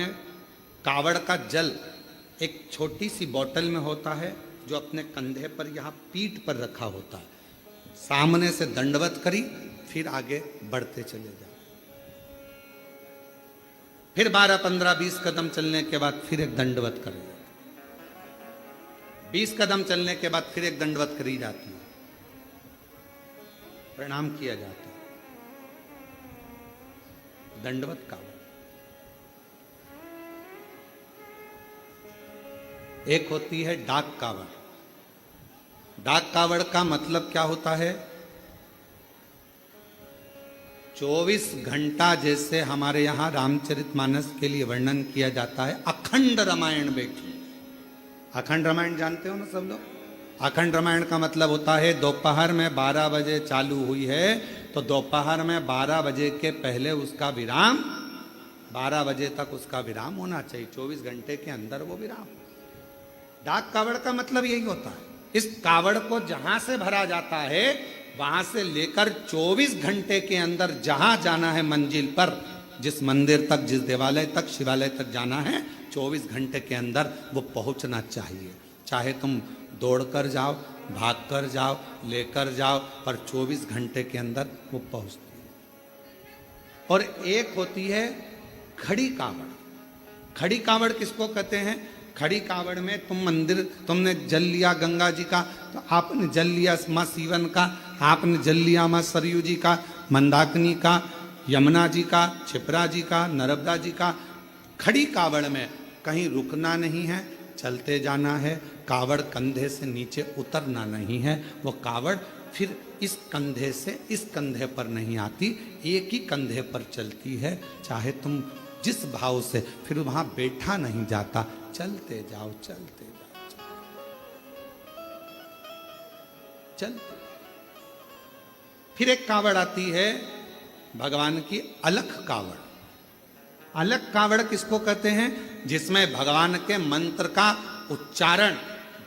में कावड़ का जल एक छोटी सी बोतल में होता है, जो अपने कंधे पर यहाँ पीठ पर रखा होता है। सामने से दंडवत करी, फिर आगे बढ़ते चले जाओ। फिर 12, 15, 20 कदम चलने के बाद फिर एक दंडवत करें। 20 कदम चलने के बाद फिर एक दंडवत करी जाती है, प्रणाम किया जाता है। दंडवत कावड़। एक होती है डाक कावड़। डाक कावड़ का मतलब क्या होता है? 24 घंटा जैसे हमारे यहां रामचरितमानस के लिए वर्णन किया जाता है, अखंड रामायण बैठी। अखंड रामायण जानते हो ना सब लोग? अखंड रामायण का मतलब होता है दोपहर में 12 बजे चालू हुई है तो दोपहर में 12 बजे के पहले उसका विराम, 12 बजे तक उसका विराम होना चाहिए। 24 घंटे के अंदर वो विराम। डाक कावड़ का मतलब यही होता है। इस कावड़ को जहां से भरा जाता है, वहां से लेकर 24 घंटे के अंदर जहां जाना है मंजिल पर, जिस मंदिर तक, जिस देवालय तक, शिवालय तक जाना है, 24 घंटे के अंदर वो पहुंचना चाहिए। चाहे तुम दौड़कर जाओ, भागकर जाओ, लेकर जाओ, पर 24 घंटे के अंदर वो पहुंचती है। और एक होती है खड़ी कावड़। खड़ी कावड़ किसको कहते हैं? खड़ी कावड़ में तुम मंदिर, तुमने जल लिया गंगा जी का, तो आपने जल लिया माँ सीवन का, आपने जल लिया माँ सरयू जी का, मंदाकिनी का, यमुना जी का, क्षिप्रा जी का, नर्मदा जी का। खड़ी कावड़ में कहीं रुकना नहीं है, चलते जाना है। कावड़ कंधे से नीचे उतरना नहीं है। वो कावड़ फिर इस कंधे से इस कंधे पर नहीं आती, एक ही कंधे पर चलती है। चाहे तुम जिस भाव से, फिर वहां बैठा नहीं जाता, चलते जाओ, चलते जाओ, चलते। फिर एक कावड़ आती है भगवान की अलख कावड़। अलख कावड़ किसको कहते हैं? जिसमें भगवान के मंत्र का उच्चारण,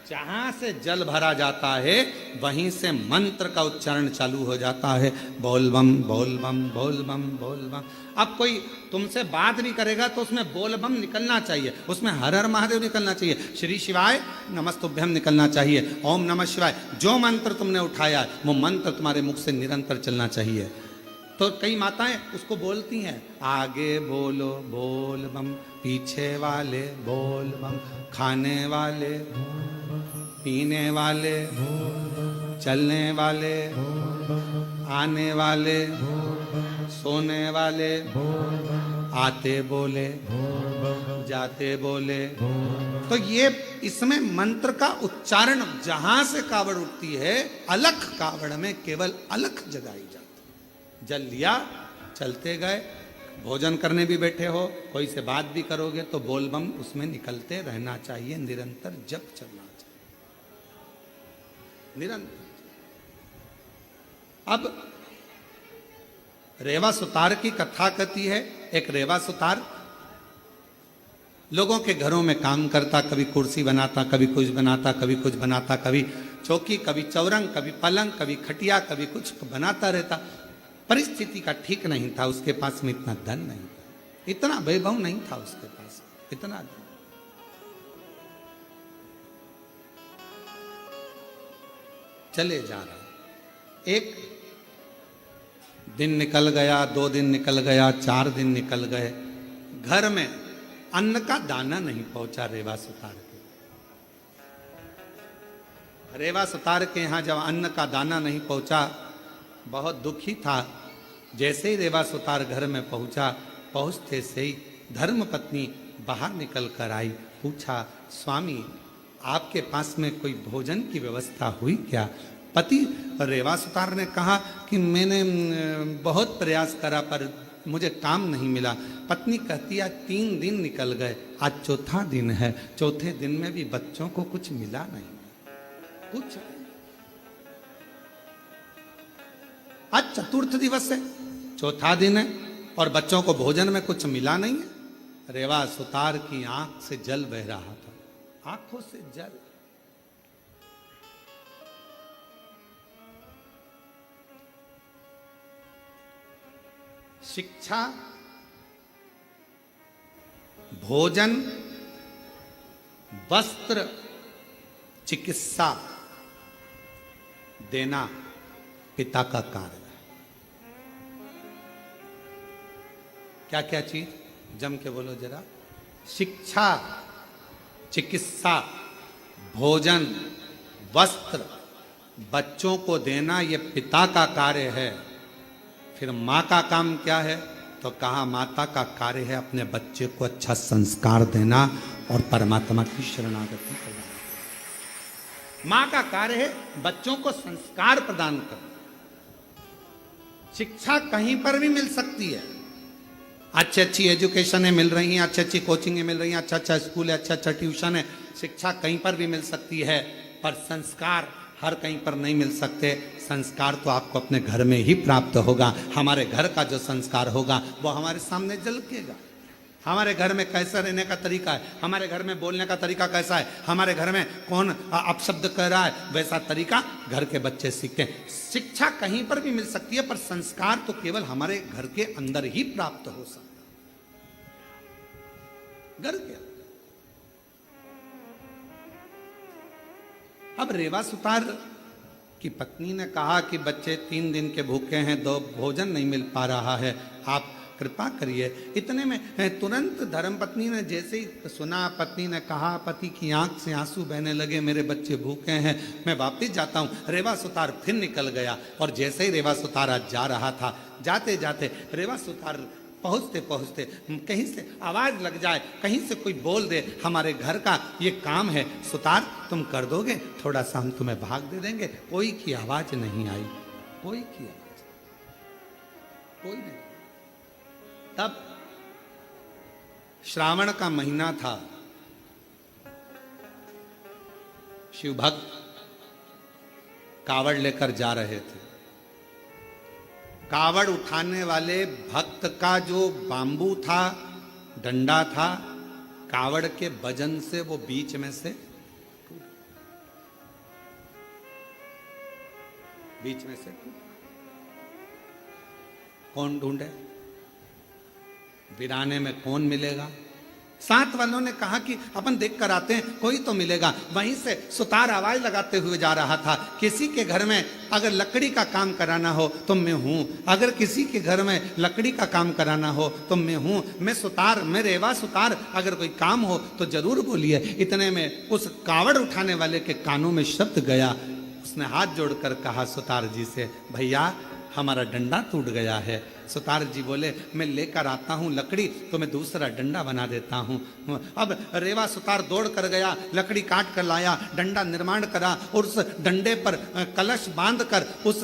जहां से जल भरा जाता है वहीं से मंत्र का उच्चारण चालू हो जाता है। बोल बम, बोल बम, बोल बम, बोल बम। अब कोई तुमसे बात नहीं करेगा तो उसमें बोल बम निकलना चाहिए, उसमें हर हर महादेव निकलना चाहिए, श्री शिवाय नमस्तुभ्यम निकलना चाहिए, ओम नमः शिवाय। जो मंत्र तुमने उठाया वो मंत्र तुम्हारे मुख से निरंतर चलना चाहिए। तो कई माताएं उसको बोलती हैं, आगे बोलो बोल बम, पीछे वाले बोल बम, खाने वाले, पीने वाले, चलने वाले, आने वाले, सोने वाले, आते बोले, जाते बोले। तो ये इसमें मंत्र का उच्चारण जहां से कावड़ उठती है, अलख कावड़ में केवल अलख जगाई जाती। जल लिया, चलते गए, भोजन करने भी बैठे हो, कोई से बात भी करोगे तो बोल बम उसमें निकलते रहना चाहिए, निरंतर जप चलना चाहिए, निरंतर। अब रेवा सुतार की कथा कहती है। एक रेवा सुतार लोगों के घरों में काम करता, कभी कुर्सी बनाता, कभी कुछ बनाता, कभी कुछ बनाता, कभी चौकी, कभी चौरंग, कभी पलंग, कभी खटिया, कभी कुछ बनाता रहता। परिस्थिति का ठीक नहीं था, उसके पास में इतना धन नहीं था, इतना वैभव नहीं था उसके पास, इतना धन। चले जा रहा। एक दिन निकल गया, 2 दिन निकल गया, 4 दिन निकल गए, घर में अन्न का दाना नहीं पहुंचा रेवा सुतार के। रेवा सुतार के यहां जब अन्न का दाना नहीं पहुंचा, बहुत दुखी था। जैसे ही रेवा सुतार घर में पहुंचा, पहुंचते से ही धर्म पत्नी बाहर निकल कर आई। पूछा, स्वामी आपके पास में कोई भोजन की व्यवस्था हुई क्या? पति रेवा सुतार ने कहा कि मैंने बहुत प्रयास करा पर मुझे काम नहीं मिला। पत्नी कहती है 3 दिन निकल गए, आज चौथा दिन है, चौथे दिन में भी बच्चों को कुछ मिला नहीं, कुछ। आज चतुर्थ दिवस है, चौथा दिन है और बच्चों को भोजन में कुछ मिला नहीं है। रेवा सुतार की आंख से जल बह रहा था, आंखों से जल। शिक्षा भोजन, वस्त्र, चिकित्सा देना पिता का कार्य है। क्या क्या चीज, जम के बोलो जरा। शिक्षा, चिकित्सा, भोजन, वस्त्र, बच्चों को देना ये पिता का कार्य है। फिर माँ का काम क्या है? तो कहा माता का कार्य है अपने बच्चे को अच्छा संस्कार देना और परमात्मा की शरणागति करना। माँ का कार्य है बच्चों को संस्कार प्रदान करना। शिक्षा कहीं पर भी मिल सकती है, अच्छी अच्छी एजुकेशन मिल रही हैं, अच्छी अच्छी कोचिंग मिल रही हैं, अच्छा अच्छा स्कूल है, अच्छा अच्छा ट्यूशन है, शिक्षा कहीं पर भी मिल सकती है, पर संस्कार हर कहीं पर नहीं मिल सकते। संस्कार तो आपको अपने घर में ही प्राप्त होगा। हमारे घर का जो संस्कार होगा वो हमारे सामने झलकेगा। हमारे घर में कैसा रहने का तरीका है, हमारे घर में बोलने का तरीका कैसा है, हमारे घर में कौन अपशब्द कह रहा है, वैसा तरीका घर के बच्चे सीखते हैं। शिक्षा कहीं पर भी मिल सकती है, पर संस्कार तो केवल हमारे घर के अंदर ही प्राप्त हो सकता है, घर के अंदर। अब रेवा सुतार की पत्नी ने कहा कि बच्चे 3 दिन के भूखे हैं, 2 भोजन नहीं मिल पा रहा है, आप कृपा करिए। इतने में तुरंत धर्मपत्नी ने जैसे ही सुना, पत्नी ने कहा, पति की आंख से आंसू बहने लगे, मेरे बच्चे भूखे हैं, मैं वापिस जाता हूँ। रेवा सुतार फिर निकल गया और जैसे ही रेवा सुतार आज जा रहा था, जाते जाते रेवा सुतार पहुँचते पहुँचते कहीं से आवाज़ लग जाए, कहीं से कोई बोल दे, हमारे घर का ये काम है सुतार तुम कर दोगे, थोड़ा सा हम तुम्हें भाग दे देंगे। कोई की आवाज़ नहीं आई, कोई की आवाज़, कोई नहीं। तब श्रावण का महीना था, शिव भक्त कावड़ लेकर जा रहे थे। कावड़ उठाने वाले भक्त का जो बांबू था, डंडा था, कावड़ के वजन से वो बीच में से कौन ढूंढे? वीराने में कौन मिलेगा? साथ वालों ने कहा कि अपन देख कर आते हैं, कोई तो मिलेगा। वहीं से सुतार आवाज लगाते हुए जा रहा था, किसी के घर में अगर लकड़ी का काम कराना हो तो मैं हूं, अगर किसी के घर में लकड़ी का काम कराना हो तो मैं हूं, मैं सुतार, मैं रेवा सुतार, अगर कोई काम हो तो जरूर बोलिए। इतने में उस कावड़ उठाने वाले के कानों में शब्द गया, उसने हाथ जोड़कर कहा सुतार जी से, भैया हमारा डंडा टूट गया है। सुतार जी बोले, मैं लेकर आता हूँ लकड़ी तो मैं दूसरा डंडा बना देता हूँ। अब रेवा सुतार दौड़ कर गया, लकड़ी काट कर लाया, डंडा निर्माण करा और उस डंडे पर कलश बांधकर उस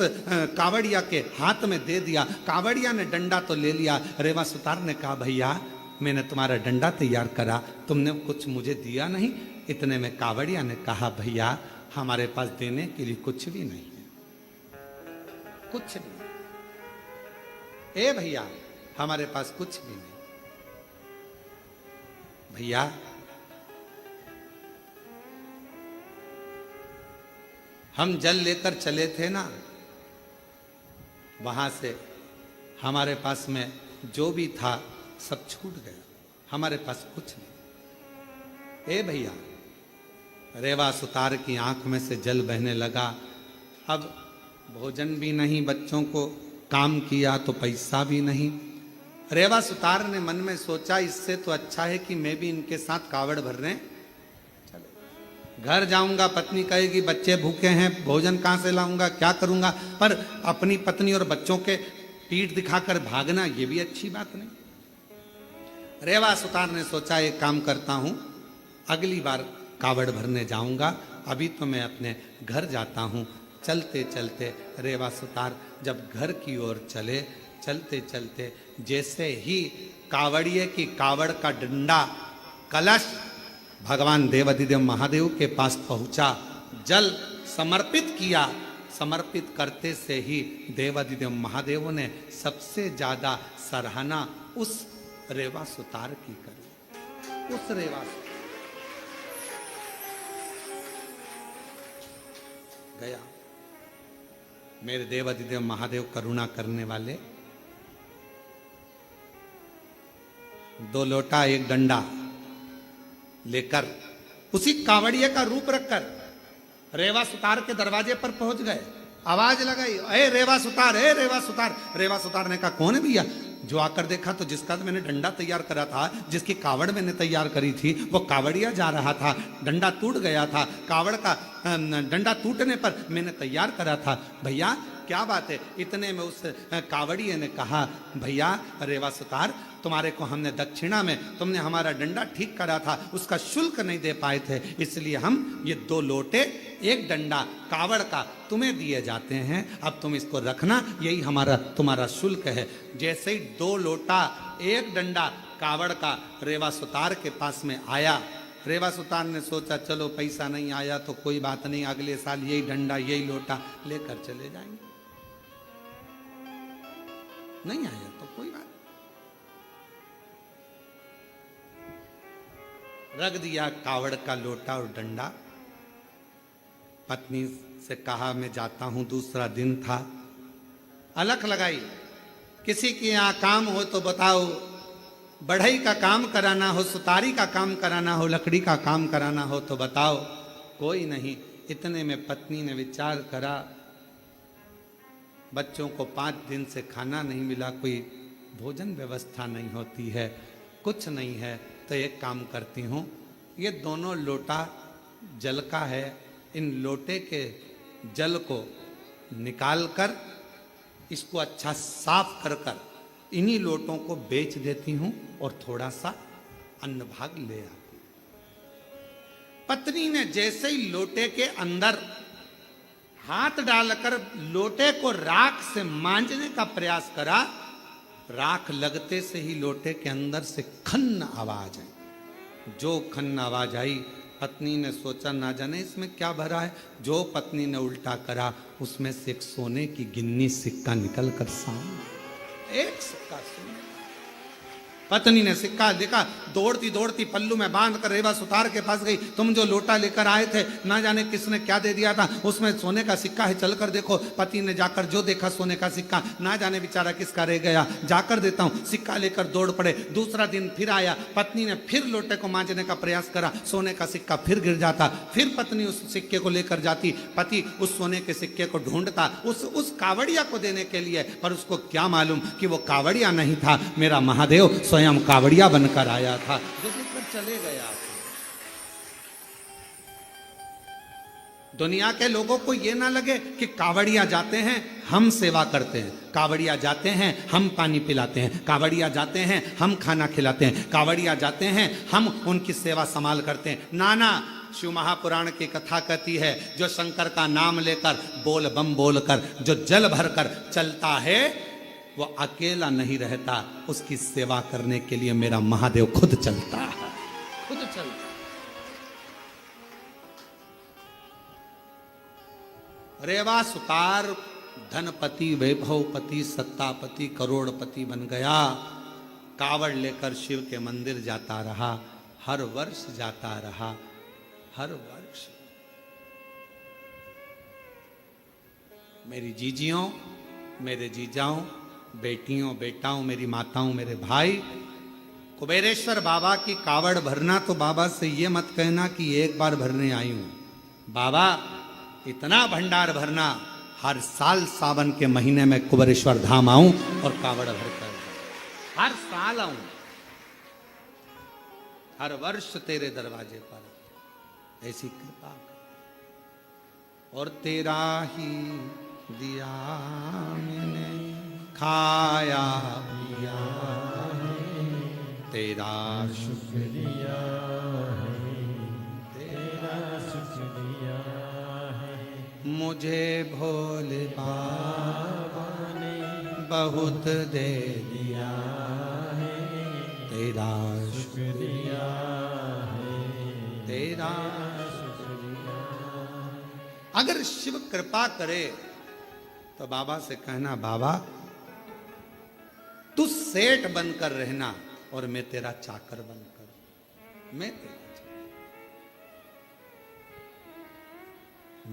कावड़िया के हाथ में दे दिया। कावड़िया ने डंडा तो ले लिया, रेवा सुतार ने कहा, भैया मैंने तुम्हारा डंडा तैयार करा, तुमने कुछ मुझे दिया नहीं। इतने में कावड़िया ने कहा, भैया हमारे पास देने के लिए कुछ भी नहीं है, कुछ नहीं। ए भैया हमारे पास कुछ भी नहीं। भैया हम जल लेकर चले थे ना, वहां से हमारे पास में जो भी था सब छूट गया, हमारे पास कुछ नहीं। ए भैया, रेवा सुतार की आंख में से जल बहने लगा। अब भोजन भी नहीं, बच्चों को काम किया तो पैसा भी नहीं। रेवा सुतार ने मन में सोचा, इससे तो अच्छा है कि मैं भी इनके साथ कावड़ भरने चले। घर जाऊंगा, पत्नी कहेगी बच्चे भूखे हैं, भोजन कहाँ से लाऊंगा, क्या करूंगा, पर अपनी पत्नी और बच्चों के पीठ दिखाकर भागना ये भी अच्छी बात नहीं। रेवा सुतार ने सोचा, एक काम करता हूं, अगली बार कावड़ भरने जाऊंगा, अभी तो मैं अपने घर जाता हूं। चलते चलते रेवा सुतार जब घर की ओर चले, चलते चलते जैसे ही कावड़िए की कावड़ का डंडा कलश भगवान देवाधिदेव महादेव के पास पहुंचा, जल समर्पित किया। समर्पित करते से ही देवाधिदेव महादेव ने सबसे ज्यादा सराहना उस रेवा सुतार की करी। उस रेवा गया, मेरे देवाधिदेव महादेव करुणा करने वाले, 2 लोटा 1 डंडा लेकर उसी कावड़िया का रूप रखकर रेवा सुतार के दरवाजे पर पहुंच गए। आवाज लगाई, ए रेवा सुतार, ए रेवा सुतार। रेवा सुतार ने कहा कौन है भैया? जो आकर देखा तो जिसका मैंने डंडा तैयार करा था, जिसकी कावड़ मैंने तैयार करी थी, वो कावड़िया जा रहा था, डंडा टूट गया था। कावड़ का डंडा टूटने पर मैंने तैयार करा था। भैया क्या बात है? इतने में उस कावड़िए ने कहा, भैया रेवा सुतार, तुम्हारे को हमने दक्षिणा में तुमने हमारा डंडा ठीक करा था, उसका शुल्क नहीं दे पाए थे, इसलिए हम ये 2 लोटे 1 डंडा कावड़ का तुम्हें दिए जाते हैं। अब तुम इसको रखना, यही हमारा तुम्हारा शुल्क है। जैसे ही 2 लोटा 1 डंडा कावड़ का रेवा सुतार के पास में आया, रेवा सुतार ने सोचा चलो पैसा नहीं आया तो कोई बात नहीं, अगले साल यही डंडा यही लोटा लेकर चले जाएंगे। नहीं आया तो कोई बात, रख दिया कावड़ का लोटा और डंडा। पत्नी से कहा मैं जाता हूं, दूसरा दिन था। अलख लगाई, किसी के यहां काम हो तो बताओ, बढ़ई का काम कराना हो, सुतारी का काम कराना हो, लकड़ी का काम कराना हो तो बताओ। कोई नहीं। इतने में पत्नी ने विचार करा, बच्चों को 5 दिन से खाना नहीं मिला, कोई भोजन व्यवस्था नहीं होती है, कुछ नहीं है, तो एक काम करती हूँ, ये दोनों लोटा जल का है, इन लोटे के जल को निकाल कर इसको अच्छा साफ कर कर इन्हीं लोटों को बेच देती हूँ और थोड़ा सा अन्न भाग ले आती। पत्नी ने जैसे ही लोटे के अंदर हाथ डालकर लोटे को राख से मांजने का प्रयास करा, राख लगते से ही लोटे के अंदर से खन्न आवाज आई। जो खन्न आवाज आई, पत्नी ने सोचा ना जाने इसमें क्या भरा है। जो पत्नी ने उल्टा करा, उसमें से एक सोने की गिन्नी सिक्का निकल कर सामने, एक सिक्का सोने। पत्नी ने सिक्का देखा, दौड़ती दौड़ती पल्लू में बांध कर रेवा सुतार के पास गई। तुम जो लोटा लेकर आए थे, ना जाने किसने क्या दे दिया था, उसमें सोने का सिक्का है, चलकर देखो। पति ने जाकर जो देखा सोने का सिक्का, ना जाने बेचारा किसका रह गया, जाकर देता हूं। सिक्का लेकर दौड़ पड़े। दूसरा दिन फिर आया, पत्नी ने फिर लोटे को मांजने का प्रयास करा, सोने का सिक्का फिर गिर जाता। फिर पत्नी उस सिक्के को लेकर जाती, पति उस सोने के सिक्के को ढूंढता उस कावड़िया को देने के लिए, पर उसको क्या मालूम कि वो कावड़िया नहीं था, मेरा महादेव स्वयं कावड़िया बनकर आया था, जो लेकर चले गया। दुनिया के लोगों को यह ना लगे कि कावड़िया जाते हैं हम सेवा करते हैं, कावड़िया जाते हैं हम पानी पिलाते हैं, कावड़िया जाते हैं हम खाना खिलाते हैं, कावड़िया जाते हैं हम उनकी सेवा संभाल करते हैं। नाना, शिव महापुराण की कथा कहती है, जो शंकर का नाम लेकर बोल बम बोलकर जो जल भरकर चलता है, वो अकेला नहीं रहता, उसकी सेवा करने के लिए मेरा महादेव खुद चलता है, खुद चलता। रेवा सुतार धनपति, वैभवपति, सत्तापति, करोड़पति बन गया। कावड़ लेकर शिव के मंदिर जाता रहा, हर वर्ष जाता रहा, हर वर्ष। मेरी जीजियों, मेरे जीजाओं, बेटियों, बेटाओं, मेरी माताओं, मेरे भाई, कुबेरेश्वर बाबा की कावड़ भरना तो बाबा से ये मत कहना कि एक बार भरने आई हूं। बाबा इतना भंडार भरना, हर साल सावन के महीने में कुबेरेश्वर धाम आऊं और कावड़ भरकर, हर साल आऊं, हर वर्ष तेरे दरवाजे पर, ऐसी कृपा कर। और तेरा ही दिया मैंने खाया पिया, तेरा शुक्रिया है, तेरा शुक्रिया है। मुझे भोले बाबा ने बहुत दे दिया है, तेरा शुक्रिया है, तेरा शुक्रिया। अगर शिव कृपा करे तो बाबा से कहना, बाबा तू सेठ बनकर रहना और मैं तेरा चाकर बनकर, मैं तेरा चाकर।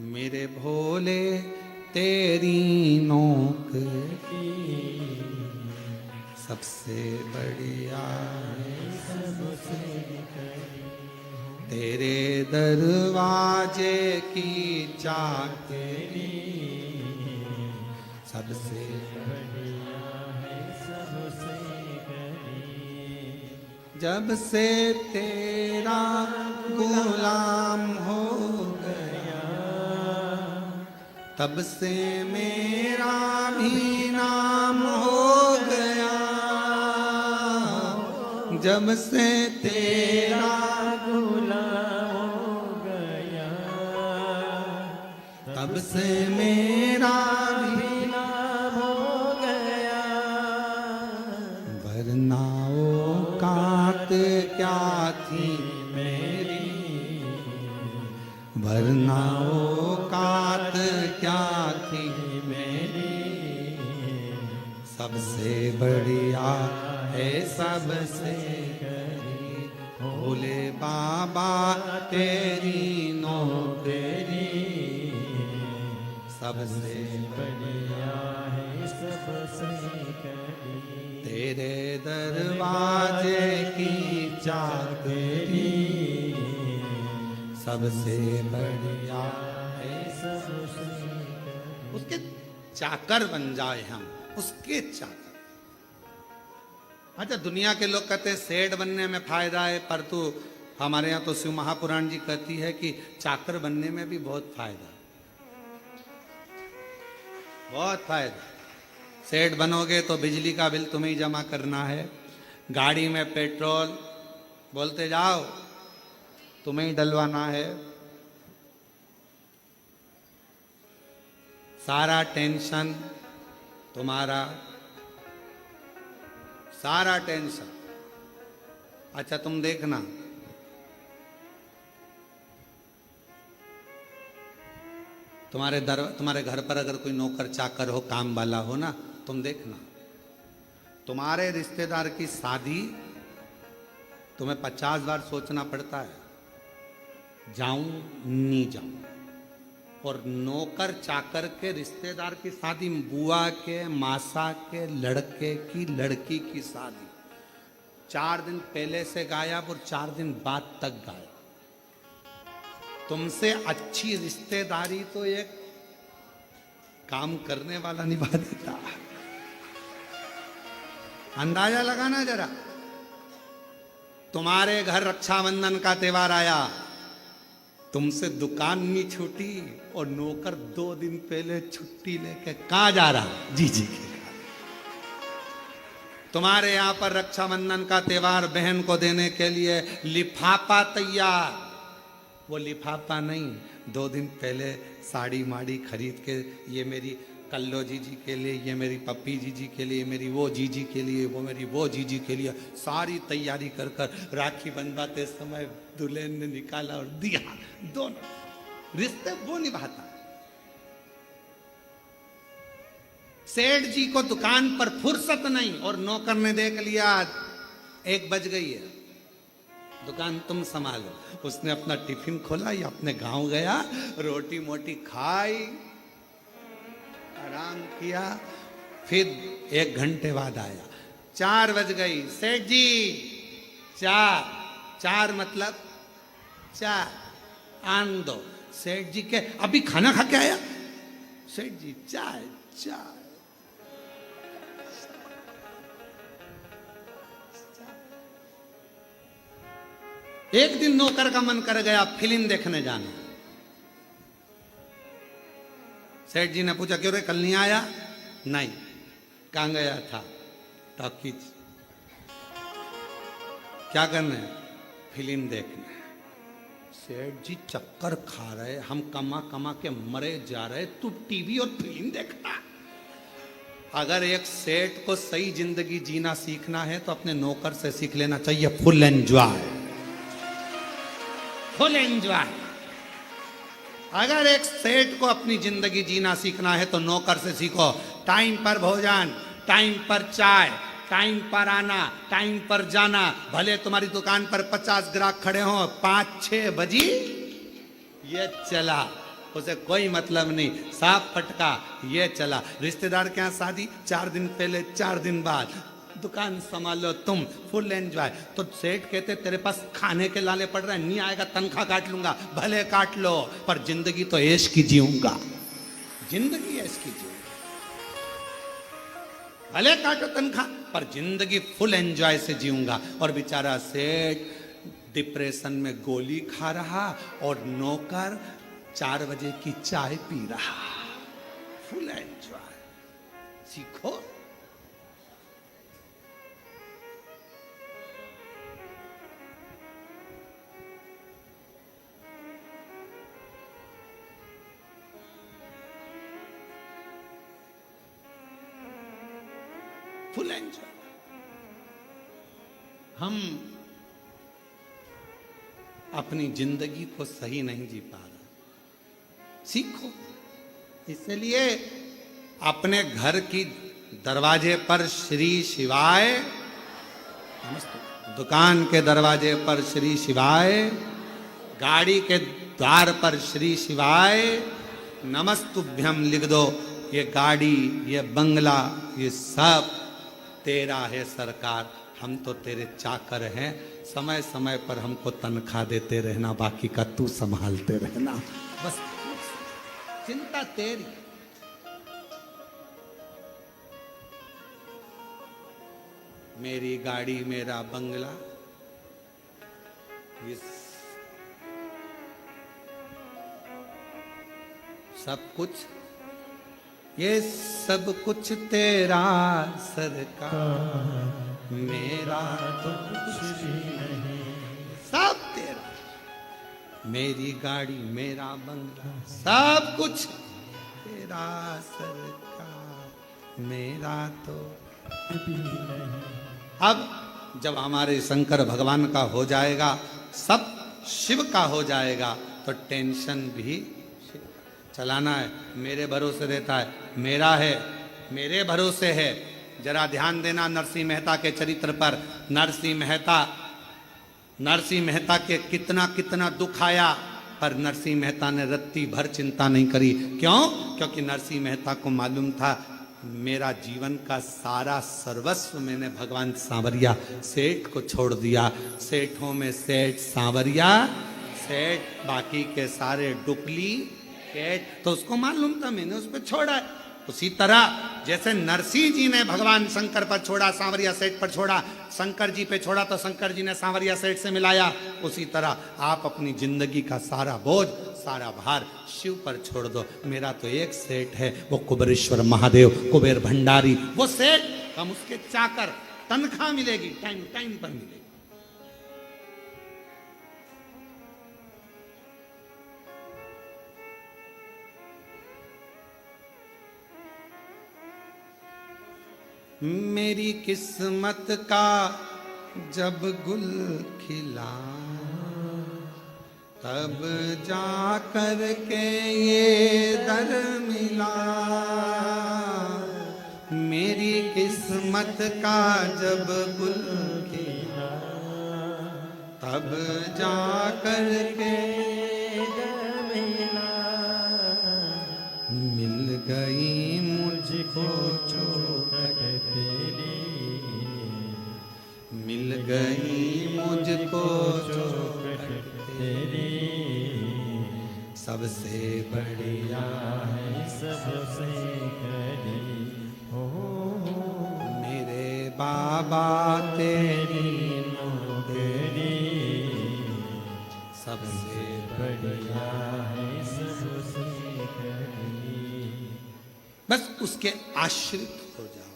मेरे भोले तेरी नौकरी सबसे बढ़िया है सबसे तेरे दरवाजे की चाकरी सबसे बढ़िया है सबसे जब से तेरा गुलाम हो गया तब से मेरा भी नाम हो गया जब से तेरा गुलाम हो गया तब से मेरा भी नाम हो गया वरना औकात क्या थी मेरी वरना औकात क्या थी मेरी सबसे बढ़िया है सबसे भोले बाबा तेरी नौकरी सबसे बढ़िया है सबसे तेरे दरवाजे की चाकरी सबसे बढ़िया है सबसे उसके चाकर बन जाए हम उसके चाकर। अच्छा दुनिया के लोग कहते हैं सेठ बनने में फायदा है पर तू हमारे यहाँ तो शिव महापुराण जी कहती है कि चाकर बनने में भी बहुत फायदा है बहुत फायदा। सेठ बनोगे तो बिजली का बिल तुम्हें ही जमा करना है गाड़ी में पेट्रोल बोलते जाओ तुम्हें ही डलवाना है सारा टेंशन तुम्हारा सारा टेंशन। अच्छा तुम देखना तुम्हारे घर पर अगर कोई नौकर चाकर हो काम वाला हो ना तुम देखना तुम्हारे रिश्तेदार की शादी तुम्हें 50 बार सोचना पड़ता है जाऊं नहीं जाऊं और नौकर चाकर के रिश्तेदार की शादी बुआ के मासा के लड़के की लड़की की शादी 4 दिन पहले से गायब और 4 दिन बाद तक गायब। तुमसे अच्छी रिश्तेदारी तो एक काम करने वाला निभा देता। अंदाजा लगाना जरा तुम्हारे घर रक्षाबंधन का त्योहार आया तुमसे दुकान नहीं छूटी और नौकर 2 दिन पहले छुट्टी लेके कहां जा रहा जी के तुम्हारे यहां पर रक्षाबंधन का त्योहार बहन को देने के लिए लिफाफा तैयार वो लिफाफा नहीं 2 दिन पहले साड़ी माड़ी खरीद के ये मेरी कल्लो जीजी के लिए ये मेरी पप्पी जीजी के लिए मेरी वो जीजी के लिए वो मेरी वो जीजी के लिए सारी तैयारी कर कर राखी बंधवाते समय दुल्हन ने निकाला और दिया। दोनों रिश्ते वो निभाता। सेठ जी को दुकान पर फुर्सत नहीं और नौकर ने देख लिया 1 बज गई है दुकान तुम संभालो। उसने अपना टिफिन खोला या अपने गांव गया रोटी मोटी खाई आराम किया फिर 1 घंटे बाद आया 4 बज गई सेठ जी 4 मतलब 4 आन दो। सेठ जी के अभी खाना खा के आया सेठ जी चाय चाय एक दिन नौकर का मन कर गया फिल्म देखने जाना। सेठ जी ने पूछा क्यों रे कल नहीं आया? नहीं। कहां गया था? टॉकीज। क्या करने? फिल्म देखने। सेठ जी चक्कर खा रहे हम कमा कमा के मरे जा रहे तू टीवी और फिल्म देखता। अगर एक सेठ को सही जिंदगी जीना सीखना है तो अपने नौकर से सीख लेना चाहिए फुल एंजॉय। Full enjoy. अगर एक सेठ को अपनी जिंदगी जीना सीखना है तो नौकर से सीखो। टाइम पर भोजन, टाइम पर चाय, टाइम पर आना, टाइम पर जाना। भले तुम्हारी दुकान पर 50 ग्राहक खड़े हों 5-6 बजी ये चला उसे कोई मतलब नहीं। साफ फटका ये चला। रिश्तेदार के यहाँ शादी 4 दिन पहले 4 दिन बाद दुकान संभालो तुम, फुल एंजॉय। तो सेठ कहते तेरे पास खाने के लाले पड़ रहे हैं, नहीं आएगा तनख्वाह काट लूंगा। भले काट लो, पर जिंदगी तो ऐश की जीऊंगा, जिंदगी ऐश की जीऊंगा। भले काटो तनख्वाह, पर जिंदगी फुल एंजॉय से जीऊंगा। और बेचारा सेठ डिप्रेशन में गोली खा रहा और नौकर 4 बजे की चाय पी रहा। Full enjoy. सीखो। Full enjoy. हम अपनी जिंदगी को सही नहीं जी पा रहे। सीखो। इसलिए अपने घर की दरवाजे पर श्री शिवाय, दुकान के दरवाजे पर श्री शिवाय, गाड़ी के द्वार पर श्री शिवाय नमस्तुभ्यम लिख दो। ये गाड़ी, ये बंगला, ये सब तेरा है सरकार, हम तो तेरे चाकर हैं। समय समय पर हमको तनख्वाह देते रहना, बाकी का तू संभालते रहना। बस चिंता तेरी। मेरी गाड़ी, मेरा बंगला, ये सब कुछ, ये सब कुछ तेरा सरकार, मेरा तो कुछ भी नहीं, सब तेरा। मेरी गाड़ी, मेरा बंगला, सब कुछ तेरा सरकार, मेरा तो कुछ भी नहीं। अब जब हमारे शंकर भगवान का हो जाएगा, सब शिव का हो जाएगा, तो टेंशन भी चलाना है। मेरे भरोसे रहता है, मेरा है, मेरे भरोसे है। जरा ध्यान देना नरसिंह मेहता के चरित्र पर। नरसिंह मेहता के कितना कितना दुख आया, पर नरसिंह मेहता ने रत्ती भर चिंता नहीं करी। क्यों? क्योंकि नरसिंह मेहता को मालूम था मेरा जीवन का सारा सर्वस्व मैंने भगवान सांवरिया सेठ को छोड़ दिया। सेठों में सेठ सांवरिया सेठ, बाकी के सारे डुप्लीकेट। तो उसको मालूम था मैंने उस पर छोड़ा है। उसी तरह जैसे नरसिंह जी ने भगवान शंकर पर छोड़ा, सांवरिया सेठ पर छोड़ा, शंकर जी पे छोड़ा तो शंकर जी ने सांवरिया सेठ से मिलाया। उसी तरह आप अपनी जिंदगी का सारा बोझ, सारा भार शिव पर छोड़ दो। मेरा तो एक सेठ है, वो कुबेरेश्वर महादेव, कुबेर भंडारी। वो सेठ, हम उसके चाकर, तनख्वाह मिलेगी, टाइम टाइम पर मिलेगी। मेरी किस्मत का जब गुल खिला, तब जा कर के ये दर मिला। मेरी किस्मत का जब गुल खिला, तब जा कर के दर मिला। मिल गई मुझको चौखट तेरी, मिल गई मुझको चौखट तेरी। सबसे बढ़िया है सबसे कड़ी, हो मेरे बाबा तेरी नौकरी। सबसे बढ़िया है सबसे कड़ी। बस उसके आश्रित हो जाओ।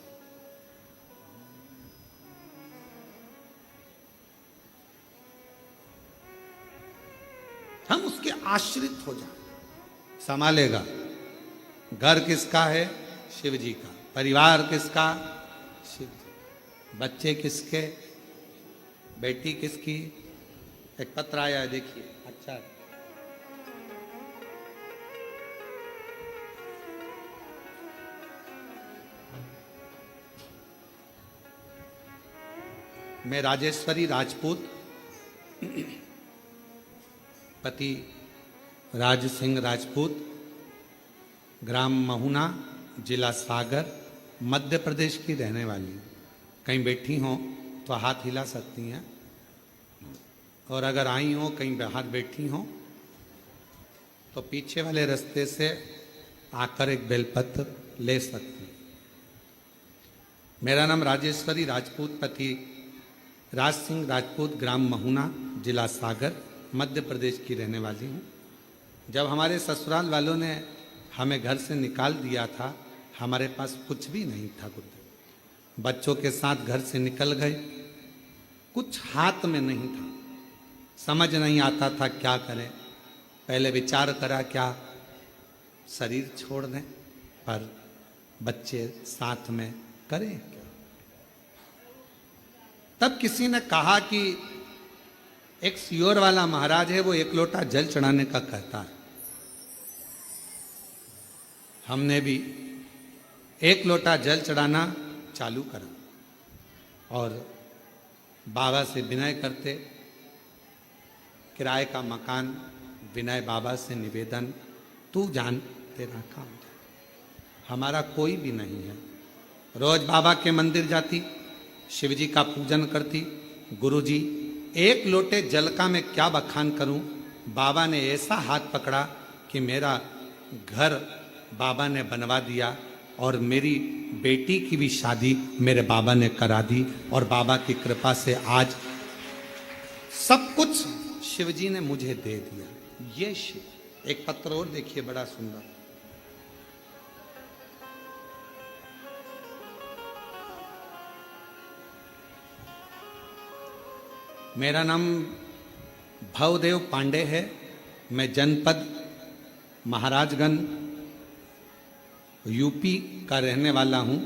हम उसके आश्रित हो जाओ। संभालेगा। घर किसका है? शिव जी का। परिवार किसका? शिव जी। बच्चे किसके? बेटी किसकी? एक पत्र आया है, देखिए। अच्छा, मैं राजेश्वरी राजपूत, पति राज सिंह राजपूत, ग्राम महुना, जिला सागर, मध्य प्रदेश की रहने वाली हूँ। कहीं बैठी हों तो हाथ हिला सकती हैं, और अगर आई हो कहीं बाहर बैठी हो तो पीछे वाले रास्ते से आकर एक बेलपत्र ले सकती हैं। मेरा नाम राजेश्वरी राजपूत पति राज सिंह राजपूत, ग्राम महुना, जिला सागर, मध्य प्रदेश की रहने वाली हूँ। जब हमारे ससुराल वालों ने हमें घर से निकाल दिया था, हमारे पास कुछ भी नहीं था गुरुदेव। बच्चों के साथ घर से निकल गए, कुछ हाथ में नहीं था, समझ नहीं आता था क्या करें। पहले विचार करा क्या शरीर छोड़ दें, पर बच्चे साथ में करें क्या। तब किसी ने कहा कि एक सियोर वाला महाराज है, वो एक लोटा जल चढ़ाने का कहता है। हमने भी एक लोटा जल चढ़ाना चालू करा और बाबा से विनय करते, किराए का मकान, विनय बाबा से निवेदन, तू जान तेरा काम, हमारा कोई भी नहीं है। रोज बाबा के मंदिर जाती, शिव जी का पूजन करती। गुरुजी एक लोटे जल का मैं क्या बखान करूं। बाबा ने ऐसा हाथ पकड़ा कि मेरा घर बाबा ने बनवा दिया और मेरी बेटी की भी शादी मेरे बाबा ने करा दी, और बाबा की कृपा से आज सब कुछ शिव जी ने मुझे दे दिया। ये शिव। एक पत्र और देखिए, बड़ा सुंदर। मेरा नाम भवदेव पांडे है। मैं जनपद महाराजगंज यूपी का रहने वाला हूँ।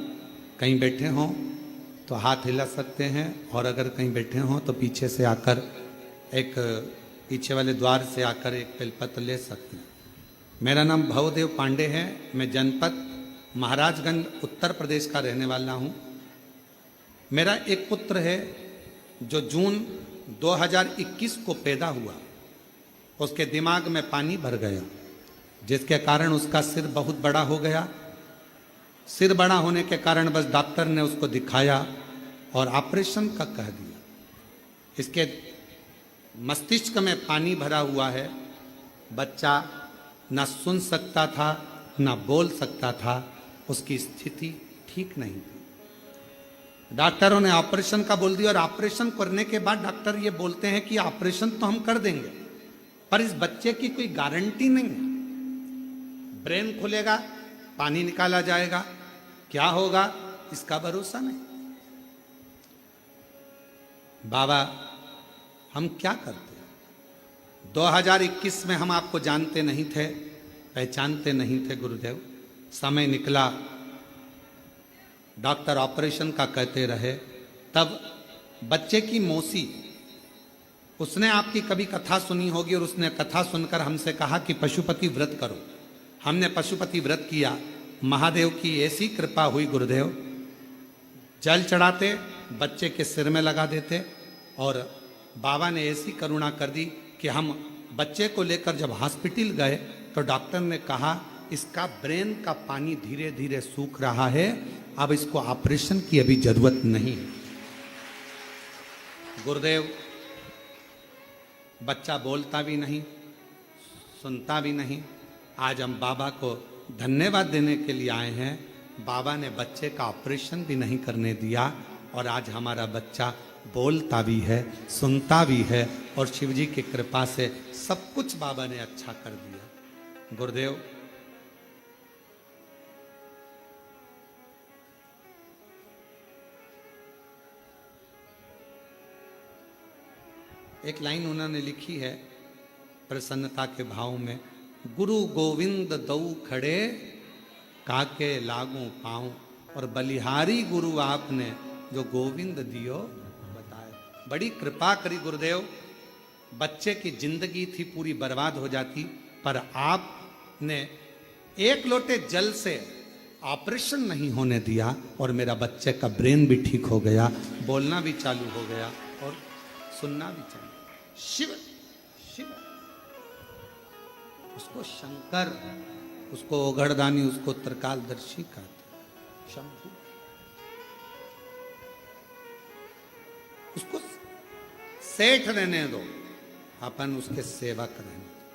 कहीं बैठे हों तो हाथ हिला सकते हैं, और अगर कहीं बैठे हों तो पीछे से आकर एक पीछे वाले द्वार से आकर एक बेलपत्र ले सकते हैं। मेरा नाम भवदेव पांडे है। मैं जनपद महाराजगंज उत्तर प्रदेश का रहने वाला हूँ। मेरा एक पुत्र है जो जून 2021 को पैदा हुआ। उसके दिमाग में पानी भर गया, जिसके कारण उसका सिर बहुत बड़ा हो गया। सिर बड़ा होने के कारण बस डॉक्टर ने उसको दिखाया और ऑपरेशन का कह दिया। इसके मस्तिष्क में पानी भरा हुआ है। बच्चा ना सुन सकता था, ना बोल सकता था। उसकी स्थिति ठीक नहीं थी। डॉक्टरों ने ऑपरेशन का बोल दिया, और ऑपरेशन करने के बाद डॉक्टर ये बोलते हैं कि ऑपरेशन तो हम कर देंगे, पर इस बच्चे की कोई गारंटी नहीं है। ब्रेन खुलेगा, पानी निकाला जाएगा, क्या होगा इसका भरोसा नहीं। बाबा हम क्या करते? 2021 में हम आपको जानते नहीं थे, पहचानते नहीं थे गुरुदेव। समय निकला, डॉक्टर ऑपरेशन का कहते रहे। तब बच्चे की मौसी, उसने आपकी कभी कथा सुनी होगी, और उसने कथा सुनकर हमसे कहा कि पशुपति व्रत करो। हमने पशुपति व्रत किया। महादेव की ऐसी कृपा हुई गुरुदेव, जल चढ़ाते, बच्चे के सिर में लगा देते, और बाबा ने ऐसी करुणा कर दी कि हम बच्चे को लेकर जब हॉस्पिटल गए तो डॉक्टर ने कहा इसका ब्रेन का पानी धीरे धीरे सूख रहा है, अब इसको ऑपरेशन की अभी जरूरत नहीं है। गुरुदेव बच्चा बोलता भी नहीं, सुनता भी नहीं। आज हम बाबा को धन्यवाद देने के लिए आए हैं। बाबा ने बच्चे का ऑपरेशन भी नहीं करने दिया, और आज हमारा बच्चा बोलता भी है, सुनता भी है, और शिव जी की कृपा से सब कुछ बाबा ने अच्छा कर दिया। गुरुदेव एक लाइन उन्होंने लिखी है प्रसन्नता के भाव में, गुरु गोविंद दऊ खड़े काके लागू पाऊं, और बलिहारी गुरु आपने जो गोविंद दियो बताए। बड़ी कृपा करी गुरुदेव। बच्चे की जिंदगी थी पूरी बर्बाद हो जाती, पर आपने एक लोटे जल से ऑपरेशन नहीं होने दिया, और मेरा बच्चे का ब्रेन भी ठीक हो गया, बोलना भी चालू हो गया और सुनना भी चालू। शिव शिव, उसको शंकर, उसको ओघड़दानी, उसको त्रिकालदर्शी कहते। शंभु सेठ रहने दो, अपन उसके सेवक रहने दो।